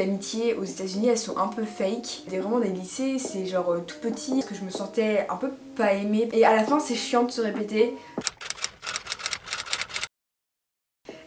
les amitiés aux États-Unis elles sont un peu fake. C'est vraiment des lycées, c'est genre tout petit, que je me sentais un peu pas aimée. Et à la fin c'est chiant de se répéter.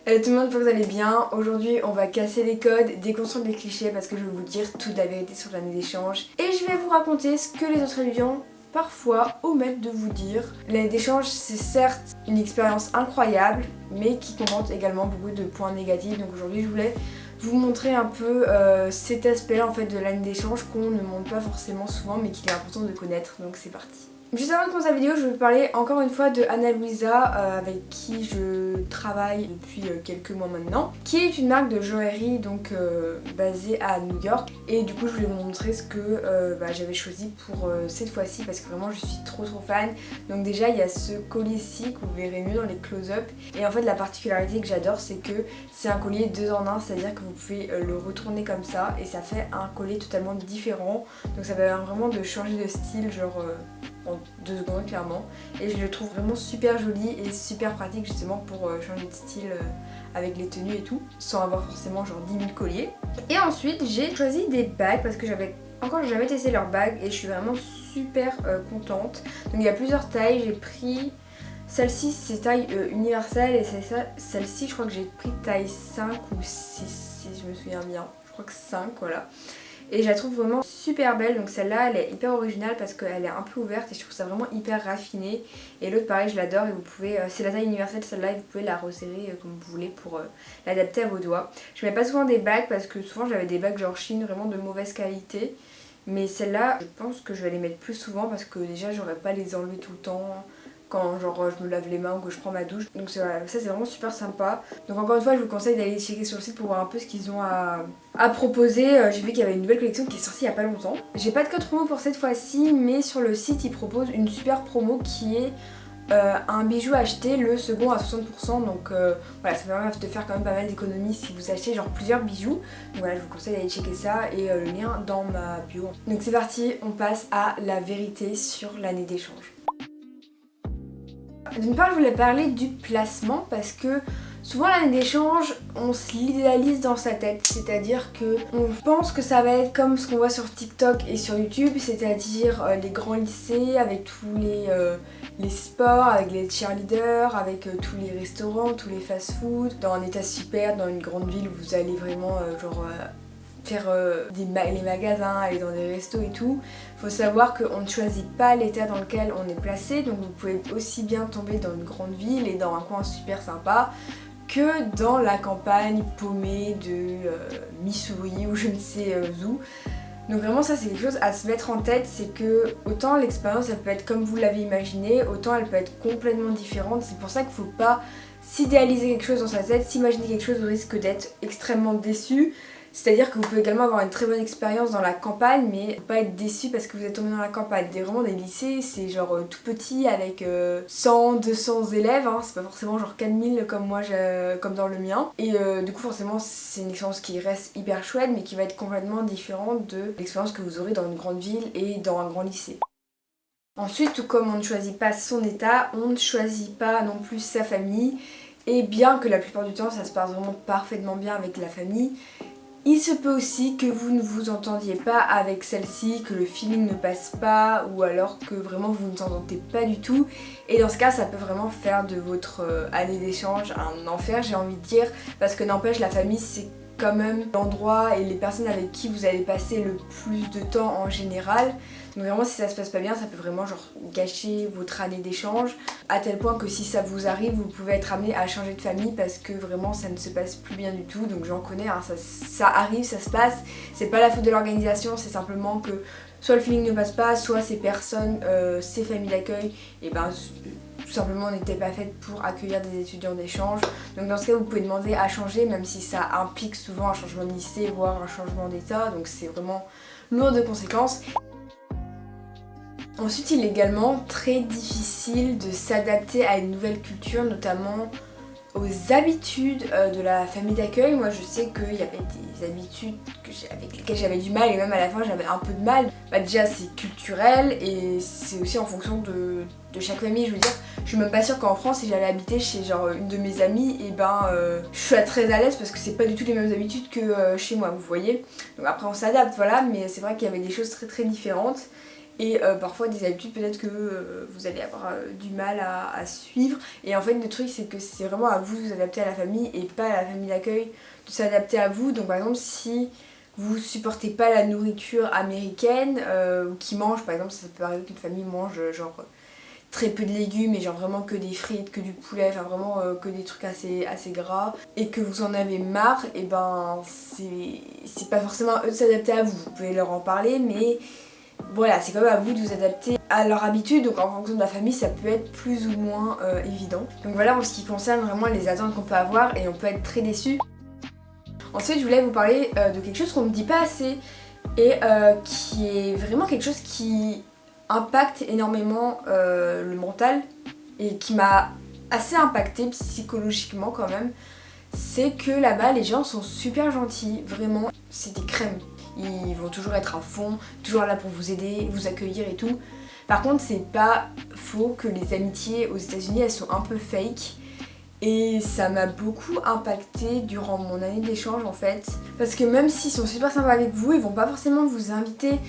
Tout le monde, j'espère que vous allez bien. Aujourd'hui on va casser les codes, déconstruire les clichés parce que je vais vous dire toute la vérité sur l'année d'échange. Et je vais vous raconter ce que les autres étudiants parfois omettent de vous dire. L'année d'échange c'est certes une expérience incroyable mais qui comporte également beaucoup de points négatifs. Donc aujourd'hui je voulais vous montrer un peu cet aspect là en fait de l'année d'échange qu'on ne montre pas forcément souvent mais qu'il est important de connaître. Donc c'est parti. Juste avant de commencer la vidéo, je vais vous parler encore une fois de Ana Luisa avec qui je travaille depuis quelques mois maintenant, qui est une marque de joaillerie donc basée à New York. Et du coup je voulais vous montrer ce que j'avais choisi pour cette fois-ci parce que vraiment je suis trop fan. Donc déjà il y a ce collier-ci que vous verrez mieux dans les close-up. Et en fait la particularité que j'adore c'est que c'est un collier 2 en 1, c'est-à-dire que vous pouvez le retourner comme ça et ça fait un collier totalement différent. Donc ça permet vraiment de changer de style genre en 2 secondes clairement, et je le trouve vraiment super joli et super pratique justement pour changer de style avec les tenues et tout sans avoir forcément genre 10 000 colliers. Et ensuite j'ai choisi des bagues parce que j'avais jamais testé leurs bagues et je suis vraiment super contente. Donc il y a plusieurs tailles, j'ai pris celle-ci c'est taille universelle et celle-ci je crois que j'ai pris taille 5 ou 6 si je me souviens bien, je crois que 5 voilà. Et je la trouve vraiment super belle, donc celle-là elle est hyper originale parce qu'elle est un peu ouverte et je trouve ça vraiment hyper raffiné. Et l'autre pareil je l'adore et vous pouvez, c'est la taille universelle celle-là et vous pouvez la resserrer comme vous voulez pour l'adapter à vos doigts. Je mets pas souvent des bagues parce que souvent j'avais des bagues genre Chine vraiment de mauvaise qualité. Mais celle-là je pense que je vais les mettre plus souvent parce que déjà j'aurais pas les enlever tout le temps quand genre je me lave les mains ou que je prends ma douche. Donc ça c'est vraiment super sympa. Donc encore une fois je vous conseille d'aller checker sur le site pour voir un peu ce qu'ils ont à proposer. J'ai vu qu'il y avait une nouvelle collection qui est sortie il y a pas longtemps. J'ai pas de code promo pour cette fois-ci mais sur le site ils proposent une super promo qui est un bijou acheté le second à 60%. Donc voilà, ça permet de faire quand même pas mal d'économies si vous achetez genre plusieurs bijoux. Donc voilà, je vous conseille d'aller checker ça et le lien dans ma bio. Donc c'est parti, on passe à la vérité sur l'année d'échange. D'une part je voulais parler du placement parce que souvent l'année d'échange on se l'idéalise dans sa tête, c'est-à-dire que on pense que ça va être comme ce qu'on voit sur TikTok et sur YouTube, c'est-à-dire les grands lycées avec tous les sports, avec les cheerleaders, avec tous les restaurants, tous les fast-food, dans un état super, dans une grande ville où vous allez vraiment faire les magasins, aller dans des restos et tout. Faut savoir qu'on ne choisit pas l'état dans lequel on est placé, donc vous pouvez aussi bien tomber dans une grande ville et dans un coin super sympa que dans la campagne paumée de Missouri ou je ne sais où. Donc vraiment ça c'est quelque chose à se mettre en tête, c'est que autant l'expérience elle peut être comme vous l'avez imaginé, autant elle peut être complètement différente. C'est pour ça qu'il ne faut pas s'idéaliser quelque chose dans sa tête, s'imaginer quelque chose au risque d'être extrêmement déçu. C'est-à-dire que vous pouvez également avoir une très bonne expérience dans la campagne mais pas être déçu parce que vous êtes tombé dans la campagne. Vraiment des lycées c'est genre tout petit avec 100, 200 élèves, hein. C'est pas forcément genre 4000 comme moi, comme dans le mien. Et du coup forcément c'est une expérience qui reste hyper chouette mais qui va être complètement différente de l'expérience que vous aurez dans une grande ville et dans un grand lycée. Ensuite, tout comme on ne choisit pas son état, on ne choisit pas non plus sa famille. Et bien que la plupart du temps ça se passe vraiment parfaitement bien avec la famille, il se peut aussi que vous ne vous entendiez pas avec celle-ci, que le feeling ne passe pas ou alors que vraiment vous ne s'entendez pas du tout. Et dans ce cas ça peut vraiment faire de votre année d'échange un enfer, j'ai envie de dire, parce que n'empêche la famille c'est quand même l'endroit et les personnes avec qui vous allez passer le plus de temps en général. Donc vraiment si ça se passe pas bien ça peut vraiment genre gâcher votre année d'échange à tel point que si ça vous arrive vous pouvez être amené à changer de famille parce que vraiment ça ne se passe plus bien du tout. Donc j'en connais, hein, ça arrive, ça se passe, c'est pas la faute de l'organisation, c'est simplement que soit le feeling ne passe pas, soit ces personnes, ces familles d'accueil et ben tout simplement n'étaient pas faites pour accueillir des étudiants d'échange. Donc dans ce cas vous pouvez demander à changer même si ça implique souvent un changement de lycée voire un changement d'état, donc c'est vraiment lourd de conséquences. Ensuite il est également très difficile de s'adapter à une nouvelle culture, notamment aux habitudes de la famille d'accueil. Moi je sais qu'il y avait des habitudes avec lesquelles j'avais du mal et même à la fin j'avais un peu de mal. Bah déjà c'est culturel et c'est aussi en fonction de chaque famille. Je veux dire, je suis même pas sûre qu'en France si j'allais habiter chez genre une de mes amies, et je suis très à l'aise parce que c'est pas du tout les mêmes habitudes que chez moi, vous voyez. Donc après on s'adapte, voilà, mais c'est vrai qu'il y avait des choses très très différentes. Et parfois des habitudes peut-être que vous allez avoir du mal à suivre. Et en fait le truc c'est que c'est vraiment à vous de vous adapter à la famille et pas à la famille d'accueil de s'adapter à vous. Donc par exemple si vous supportez pas la nourriture américaine ou qui mange, par exemple ça peut arriver qu'une famille mange genre très peu de légumes et genre vraiment que des frites, que du poulet, enfin vraiment que des trucs assez gras, et que vous en avez marre, et c'est pas forcément à eux de s'adapter à vous. Vous pouvez leur en parler, mais voilà, c'est quand même à vous de vous adapter à leur habitude. Donc en fonction de la famille ça peut être plus ou moins évident. Donc voilà pour ce qui concerne vraiment les attentes qu'on peut avoir, et on peut être très déçu. Ensuite je voulais vous parler de quelque chose qu'on ne dit pas assez et qui est vraiment quelque chose qui impacte énormément le mental et qui m'a assez impactée psychologiquement quand même. C'est que là-bas les gens sont super gentils, vraiment, c'est des crèmes. Ils vont toujours être à fond, toujours là pour vous aider, vous accueillir et tout. Par contre c'est pas faux que les amitiés aux États-Unis elles sont un peu fake. Et ça m'a beaucoup impacté durant mon année d'échange en fait. Parce que même s'ils sont super sympas avec vous, ils vont pas forcément vous inviter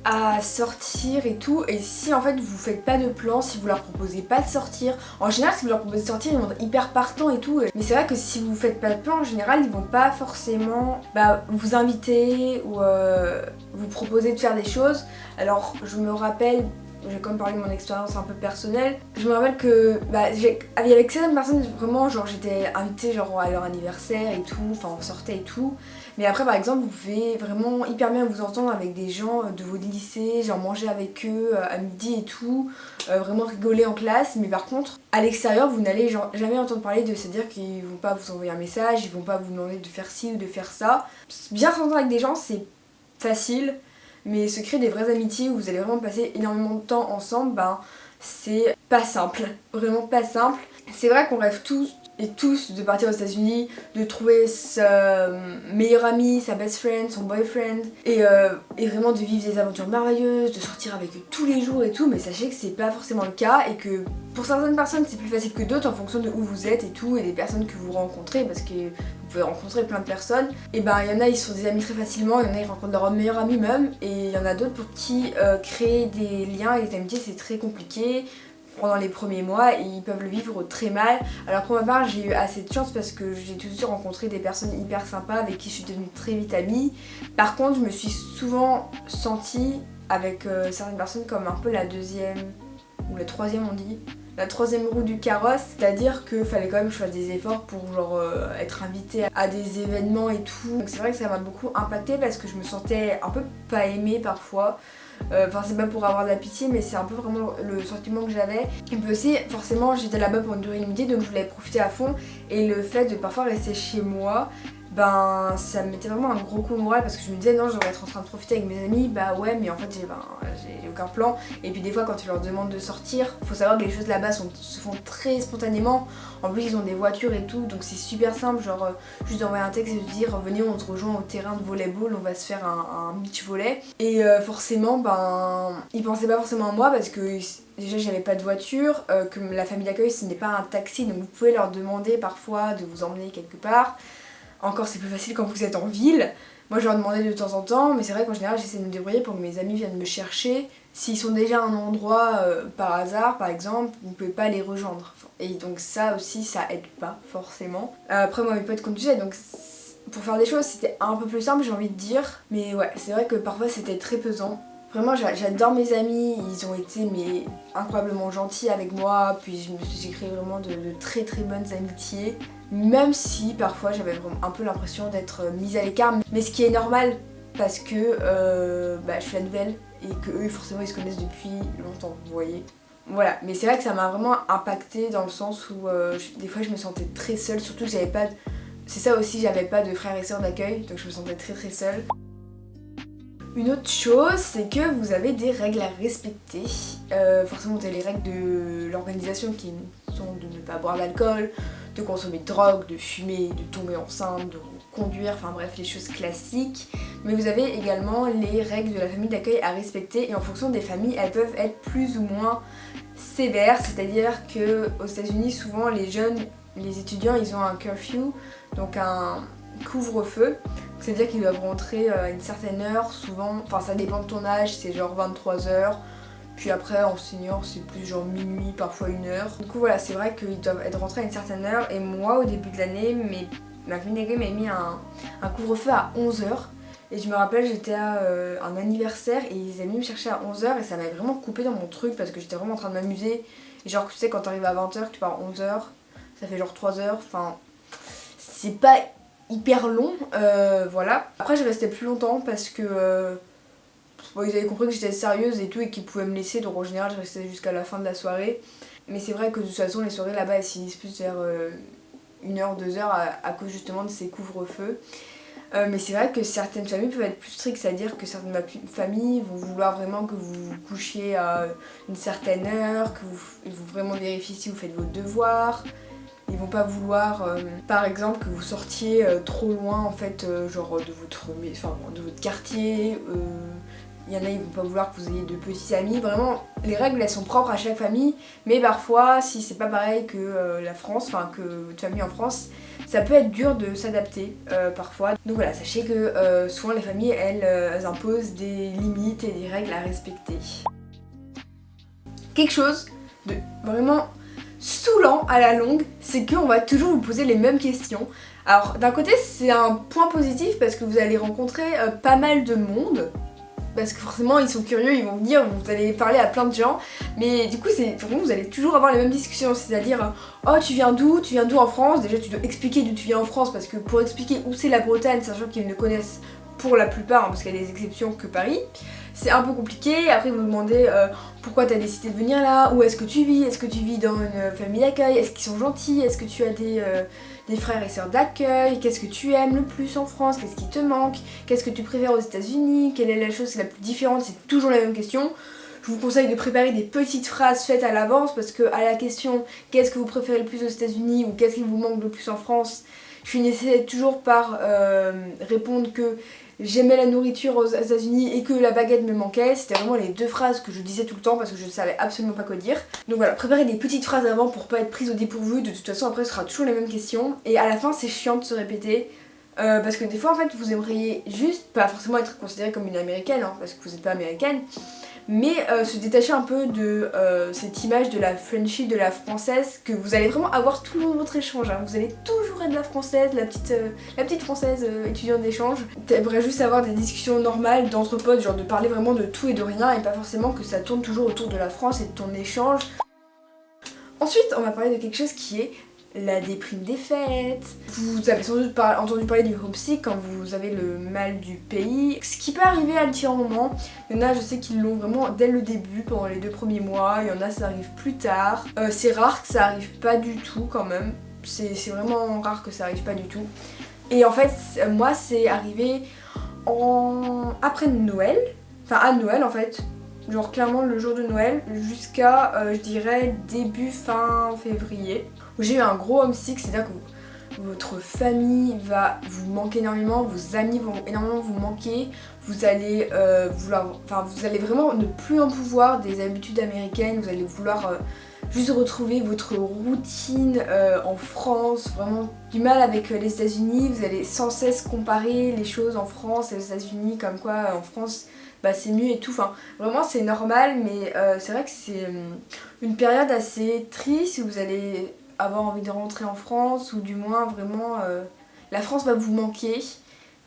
à sortir et tout. Et si en fait vous faites pas de plan, si vous leur proposez pas de sortir, en général si vous leur proposez de sortir ils vont être hyper partants et tout. Mais c'est vrai que si vous faites pas de plan en général ils vont pas forcément vous inviter ou vous proposer de faire des choses. Alors je me rappelle, j'ai quand même parlé de mon expérience un peu personnelle. Je me rappelle que avec certaines personnes vraiment genre j'étais invitée genre à leur anniversaire et tout, enfin on sortait et tout. Mais après par exemple vous pouvez vraiment hyper bien vous entendre avec des gens de votre lycée, genre manger avec eux à midi et tout, vraiment rigoler en classe. Mais par contre à l'extérieur vous n'allez jamais entendre parler de se dire qu'ils vont pas vous envoyer un message, ils vont pas vous demander de faire ci ou de faire ça. Bien s'entendre avec des gens c'est facile. Mais se créer des vraies amitiés où vous allez vraiment passer énormément de temps ensemble, c'est pas simple, vraiment pas simple. C'est vrai qu'on rêve tous de partir aux États-Unis, de trouver sa meilleure amie, sa best friend, son boyfriend, et vraiment de vivre des aventures merveilleuses, de sortir avec eux tous les jours et tout, mais sachez que c'est pas forcément le cas et que pour certaines personnes c'est plus facile que d'autres en fonction de où vous êtes et tout, et des personnes que vous rencontrez, parce que vous pouvez rencontrer plein de personnes. Et il y en a ils sont des amis très facilement, il y en a ils rencontrent leur meilleur ami même, et il y en a d'autres pour qui créer des liens et des amitiés c'est très compliqué pendant les premiers mois et ils peuvent le vivre très mal. Alors pour ma part j'ai eu assez de chance parce que j'ai tout de suite rencontré des personnes hyper sympas avec qui je suis devenue très vite amie. Par contre je me suis souvent sentie avec certaines personnes comme un peu la deuxième ou la troisième on dit, la troisième roue du carrosse, c'est-à-dire qu'il fallait quand même que je fasse des efforts pour genre être invitée à des événements et tout. Donc c'est vrai que ça m'a beaucoup impactée parce que je me sentais un peu pas aimée parfois. Enfin c'est pas pour avoir de la pitié mais c'est un peu vraiment le sentiment que j'avais. Et puis aussi forcément j'étais là-bas pour une durée limitée donc je voulais profiter à fond, et le fait de parfois rester chez moi, ça me mettait vraiment un gros coup au moral parce que je me disais non je devrais être en train de profiter avec mes amis, ouais mais en fait j'ai aucun plan. Et puis des fois quand tu leur demandes de sortir, faut savoir que les choses là-bas se font très spontanément. En plus ils ont des voitures et tout donc c'est super simple, genre juste envoyer un texte et de dire venez on se rejoint au terrain de volleyball, on va se faire un beach volley. Et forcément ils pensaient pas forcément à moi parce que déjà j'avais pas de voiture, que la famille d'accueil ce n'est pas un taxi donc vous pouvez leur demander parfois de vous emmener quelque part. Encore c'est plus facile quand vous êtes en ville. Moi je leur demandais de temps en temps, mais c'est vrai qu'en général j'essaie de me débrouiller pour que mes amis viennent me chercher. S'ils sont déjà à un endroit par hasard par exemple, vous ne pouvez pas les rejoindre. Et donc ça aussi ça aide pas forcément. Après moi mes potes conduisaient donc pour faire des choses c'était un peu plus simple j'ai envie de dire. Mais ouais c'est vrai que parfois c'était très pesant. Vraiment j'adore mes amis, ils ont été incroyablement gentils avec moi, puis j'ai créé vraiment de très très bonnes amitiés. Même si parfois j'avais vraiment un peu l'impression d'être mise à l'écart, mais ce qui est normal parce que je suis la nouvelle et que eux forcément ils se connaissent depuis longtemps, vous voyez. Voilà, mais c'est vrai que ça m'a vraiment impactée dans le sens où des fois je me sentais très seule, surtout que j'avais pas... C'est ça aussi, j'avais pas de frères et sœurs d'accueil, donc je me sentais très très seule. Une autre chose, c'est que vous avez des règles à respecter. Forcément, vous avez les règles de l'organisation qui sont de ne pas boire d'alcool, de consommer de drogue, de fumer, de tomber enceinte, de conduire, enfin bref, les choses classiques. Mais vous avez également les règles de la famille d'accueil à respecter et en fonction des familles, elles peuvent être plus ou moins sévères, c'est-à-dire que aux États-Unis, souvent les jeunes, les étudiants, ils ont un curfew, donc un couvre-feu, c'est-à-dire qu'ils doivent rentrer à une certaine heure, souvent, enfin ça dépend de ton âge, c'est genre 23h, puis après en senior c'est plus genre minuit, parfois 1h. Du coup voilà, c'est vrai qu'ils doivent être rentrés à une certaine heure et moi au début de l'année, ma famille d'accueil m'avait mis un couvre-feu à 11h. Et je me rappelle, j'étais à un anniversaire et ils avaient mis me chercher à 11h et ça m'avait vraiment coupé dans mon truc parce que j'étais vraiment en train de m'amuser. Et genre, tu sais, quand t'arrives à 20h, que tu pars à 11h, ça fait genre 3h, enfin, c'est pas hyper long, voilà. Après, je restais plus longtemps parce que bon, ils avaient compris que j'étais sérieuse et tout et qu'ils pouvaient me laisser, donc en général, je restais jusqu'à la fin de la soirée. Mais c'est vrai que de toute façon, les soirées là-bas, elles se finissent plus vers 1h, 2h à cause justement de ces couvre-feux. Mais c'est vrai que certaines familles peuvent être plus strictes, c'est-à-dire que certaines familles vont vouloir vraiment que vous vous couchiez à une certaine heure, ils vont vraiment vérifier si vous faites vos devoirs. Ils vont pas vouloir, par exemple, que vous sortiez trop loin en fait, genre de votre quartier. Il y en a, ils vont pas vouloir que vous ayez de petits amis. Vraiment, les règles elles sont propres à chaque famille, mais parfois, si c'est pas pareil que la France, enfin que votre famille en France, ça peut être dur de s'adapter parfois. Donc voilà, sachez que souvent les familles elles imposent des limites et des règles à respecter. Quelque chose de vraiment saoulant à la longue, c'est qu'on va toujours vous poser les mêmes questions. Alors d'un côté c'est un point positif parce que vous allez rencontrer pas mal de monde. Parce que forcément ils sont curieux, ils vont venir, vous allez parler à plein de gens. Mais du coup vraiment vous allez toujours avoir les mêmes discussions. C'est-à-dire, oh tu viens d'où en France. Déjà tu dois expliquer d'où tu viens en France. Parce que pour expliquer où c'est la Bretagne, sachant qu'ils ne connaissent pour la plupart, parce qu'il y a des exceptions que Paris, c'est un peu compliqué. Après ils vont demander pourquoi tu as décidé de venir là, où est-ce que tu vis dans une famille d'accueil, est-ce qu'ils sont gentils, est-ce que tu as des frères et sœurs d'accueil, qu'est-ce que tu aimes le plus en France, qu'est-ce qui te manque, qu'est-ce que tu préfères aux États-Unis, quelle est la chose la plus différente, c'est toujours la même question. Je vous conseille de préparer des petites phrases faites à l'avance parce que à la question qu'est-ce que vous préférez le plus aux États-Unis ou qu'est-ce qui vous manque le plus en France, je finissais toujours par répondre que j'aimais la nourriture aux États-Unis et que la baguette me manquait. C'était vraiment les deux phrases que je disais tout le temps parce que je ne savais absolument pas quoi dire. Donc voilà, préparez des petites phrases avant pour pas être prise au dépourvu. De toute façon après ce sera toujours les mêmes questions et à la fin c'est chiant de se répéter. Parce que des fois en fait vous aimeriez juste, pas forcément être considérée comme une américaine parce que vous n'êtes pas américaine, mais se détacher un peu de cette image de la Frenchie, de la française, que vous allez vraiment avoir tout le long de votre échange. Vous allez toujours être la française, la petite française étudiante d'échange. T'aimerais juste avoir des discussions normales d'entre potes, genre de parler vraiment de tout et de rien, et pas forcément que ça tourne toujours autour de la France et de ton échange. Ensuite, on va parler de quelque chose qui est la déprime des fêtes. Vous avez sans doute entendu parler du homesick quand vous avez le mal du pays. Ce qui peut arriver à différents moments. Il y en a, je sais qu'ils l'ont vraiment dès le début, pendant les 2 premiers mois. Il y en a, ça arrive plus tard. C'est rare que ça arrive pas du tout quand même. C'est vraiment rare que ça arrive pas du tout. Et en fait, moi, c'est arrivé après Noël. Enfin, à Noël en fait. Genre clairement le jour de Noël jusqu'à, je dirais, fin février. Où j'ai eu un gros homesick, c'est-à-dire que votre famille va vous manquer énormément, vos amis vont énormément vous manquer, vous allez vous allez vraiment ne plus en pouvoir des habitudes américaines, vous allez vouloir juste retrouver votre routine en France, vraiment du mal avec les États-Unis, vous allez sans cesse comparer les choses en France et aux États-Unis, comme quoi en France c'est mieux et tout, enfin vraiment c'est normal, mais c'est vrai que c'est une période assez triste où vous allez avoir envie de rentrer en France, ou du moins vraiment la France va vous manquer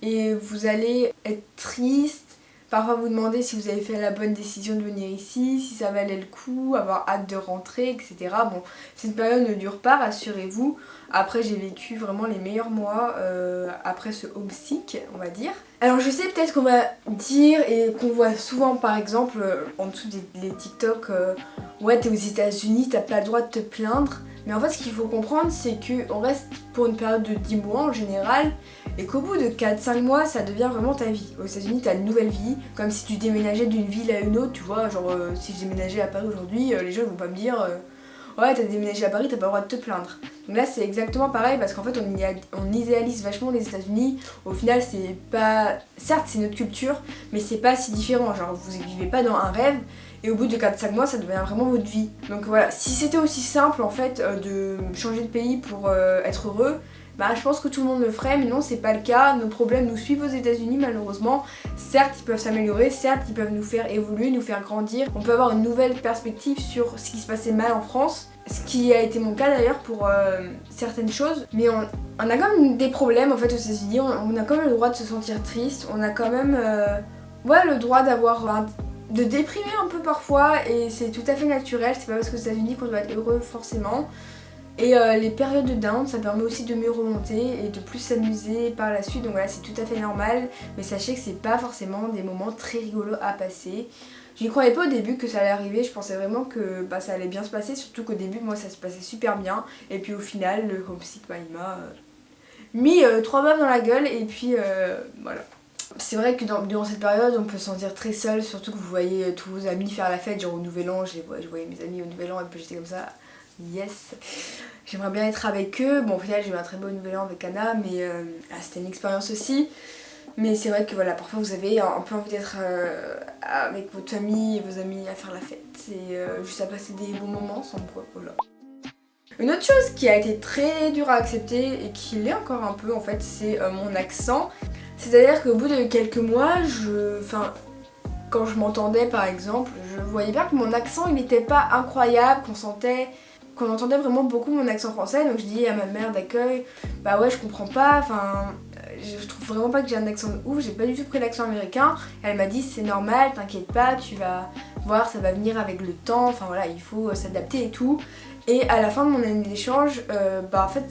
et vous allez être triste, parfois vous demander si vous avez fait la bonne décision de venir ici, si ça valait le coup, avoir hâte de rentrer, etc. Bon, cette période ne dure pas, rassurez-vous. Après j'ai vécu vraiment les meilleurs mois après ce homesick, on va dire. Alors je sais peut-être qu'on va dire et qu'on voit souvent par exemple en dessous des TikTok ouais t'es aux États-Unis, t'as pas le droit de te plaindre. Mais en fait ce qu'il faut comprendre c'est qu'on reste pour une période de 10 mois en général et qu'au bout de 4-5 mois ça devient vraiment ta vie. Aux États-Unis t'as une nouvelle vie, comme si tu déménageais d'une ville à une autre, tu vois, genre si je déménageais à Paris aujourd'hui, les gens vont pas me dire ouais t'as déménagé à Paris, t'as pas le droit de te plaindre. Donc là c'est exactement pareil parce qu'en fait on idéalise vachement les États-Unis. Au final c'est pas, certes c'est notre culture, mais c'est pas si différent, genre vous vivez pas dans un rêve et au bout de 4-5 mois ça devient vraiment votre vie. Donc voilà, si c'était aussi simple en fait de changer de pays pour être heureux, bah je pense que tout le monde le ferait, mais non c'est pas le cas. Nos problèmes nous suivent aux États-Unis malheureusement. Certes ils peuvent s'améliorer, certes ils peuvent nous faire évoluer, nous faire grandir. On peut avoir une nouvelle perspective sur ce qui se passait mal en France, ce qui a été mon cas d'ailleurs pour certaines choses. Mais on a quand même des problèmes en fait aux États-Unis, on a quand même le droit de se sentir triste, on a quand même ouais, le droit d'avoir de déprimer un peu parfois et c'est tout à fait naturel, c'est pas parce qu'aux États-Unis qu'on doit être heureux forcément. Et les périodes de down, ça permet aussi de mieux remonter et de plus s'amuser par la suite. Donc voilà, c'est tout à fait normal. Mais sachez que c'est pas forcément des moments très rigolos à passer. J'y croyais pas au début que ça allait arriver. Je pensais vraiment que ça allait bien se passer. Surtout qu'au début, moi, ça se passait super bien. Et puis au final, le homesick, il m'a mis 3 baffes dans la gueule. Et puis voilà. C'est vrai que durant cette période, on peut se sentir très seul. Surtout que vous voyez tous vos amis faire la fête. Genre au Nouvel An, je voyais mes amis au Nouvel An et puis j'étais comme ça. Yes, j'aimerais bien être avec eux. Bon, au final, j'ai eu un très beau nouvel an avec Anna, mais c'était une expérience aussi. Mais c'est vrai que voilà, parfois vous avez un peu envie d'être avec votre famille et vos amis à faire la fête et juste à passer des bons moments sans bruit. Voilà. Une autre chose qui a été très dure à accepter et qui l'est encore un peu en fait, c'est mon accent. C'est-à-dire qu'au bout de quelques mois, quand je m'entendais par exemple, je voyais bien que mon accent il n'était pas incroyable, qu'on entendait vraiment beaucoup mon accent français. Donc je dis à ma mère d'accueil, bah ouais je comprends pas, je trouve vraiment pas que j'ai un accent de ouf, j'ai pas du tout pris l'accent américain. Elle m'a dit c'est normal, t'inquiète pas, tu vas voir, ça va venir avec le temps, enfin voilà, il faut s'adapter et tout. Et à la fin de mon année d'échange, en fait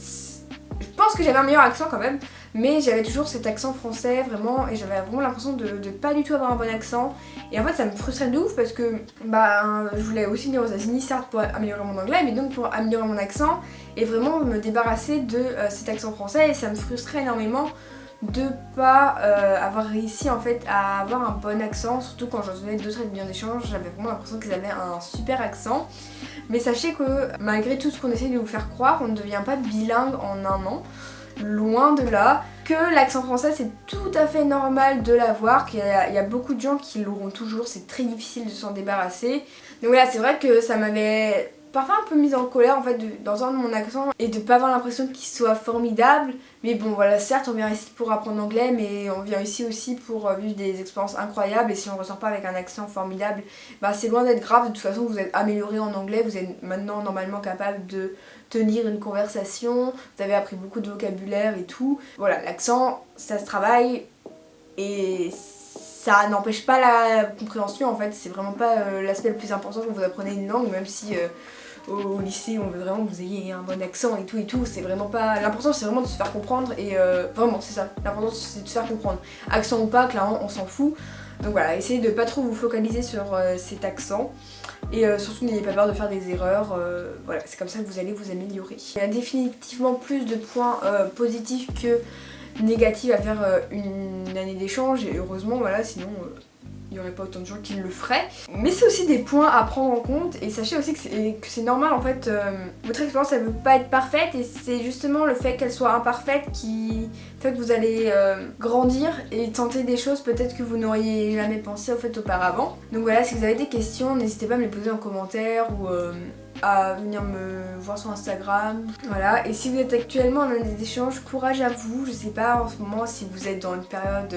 je pense que j'avais un meilleur accent quand même, mais j'avais toujours cet accent français vraiment et j'avais vraiment l'impression de pas du tout avoir un bon accent. Et en fait ça me frustrait de ouf parce que je voulais aussi venir aux États-Unis, certes pour améliorer mon anglais, mais donc pour améliorer mon accent et vraiment me débarrasser de cet accent français. Et ça me frustrait énormément de pas avoir réussi en fait à avoir un bon accent, surtout quand j'en donnais d'autres étudiants d'échange, j'avais vraiment l'impression qu'ils avaient un super accent. Mais sachez que malgré tout ce qu'on essaie de vous faire croire, on ne devient pas bilingue en un an. Loin de là, que l'accent français c'est tout à fait normal de l'avoir, qu'il y a beaucoup de gens qui l'auront toujours, c'est très difficile de s'en débarrasser. Donc voilà, c'est vrai que ça m'avait parfois un peu mise en colère en fait d'entendre mon accent et de pas avoir l'impression qu'il soit formidable. Mais bon voilà, certes on vient ici pour apprendre l'anglais, mais on vient ici aussi pour vivre des expériences incroyables. Et si on ressort pas avec un accent formidable, c'est loin d'être grave. De toute façon vous êtes amélioré en anglais, vous êtes maintenant normalement capable de tenir une conversation, vous avez appris beaucoup de vocabulaire et tout. Voilà, l'accent ça se travaille et ça n'empêche pas la compréhension en fait, c'est vraiment pas l'aspect le plus important quand vous apprenez une langue, même si au lycée on veut vraiment que vous ayez un bon accent et tout, c'est vraiment pas... L'important c'est vraiment de se faire comprendre et vraiment c'est ça, l'important c'est de se faire comprendre. Accent ou pas, clairement on s'en fout. Donc voilà, essayez de pas trop vous focaliser sur cet accent et surtout n'ayez pas peur de faire des erreurs, voilà, c'est comme ça que vous allez vous améliorer. Il y a définitivement plus de points positifs que négatifs à faire une année d'échange et heureusement voilà, sinon il n'y aurait pas autant de gens qui le feraient. Mais c'est aussi des points à prendre en compte et sachez aussi que c'est normal en fait, votre expérience elle ne peut pas être parfaite et c'est justement le fait qu'elle soit imparfaite qui fait que vous allez grandir et tenter des choses peut-être que vous n'auriez jamais pensé en fait auparavant. Donc voilà, si vous avez des questions, n'hésitez pas à me les poser en commentaire ou à venir me voir sur Instagram. Voilà, et si vous êtes actuellement en année d'échange, courage à vous. Je sais pas en ce moment si vous êtes dans une période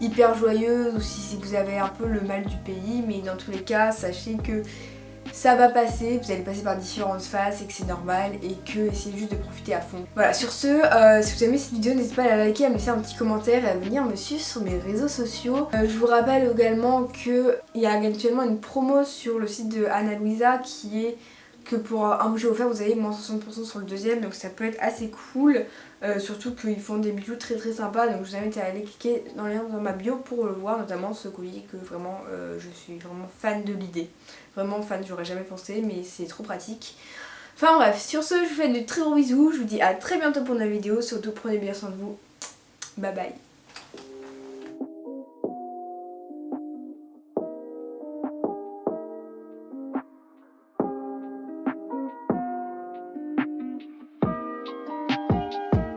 hyper joyeuse ou si vous avez un peu le mal du pays, mais dans tous les cas, sachez que ça va passer, vous allez passer par différentes phases et que c'est normal et que essayez juste de profiter à fond. Voilà, sur ce, si vous aimez cette vidéo, n'hésitez pas à la liker, à me laisser un petit commentaire et à venir me suivre sur mes réseaux sociaux. Je vous rappelle également qu'il y a actuellement une promo sur le site de Ana Luisa qui est que pour un bouger offert vous avez moins 60% sur le deuxième, donc ça peut être assez cool, surtout qu'ils font des bijoux très très sympas, donc je vous invite à aller cliquer dans le lien dans ma bio pour le voir, notamment ce collier que vraiment je suis vraiment fan de l'idée, vraiment fan, j'aurais jamais pensé mais c'est trop pratique. Enfin bref, sur ce je vous fais de très gros bisous, je vous dis à très bientôt pour une nouvelle vidéo, surtout prenez bien soin de vous, bye bye.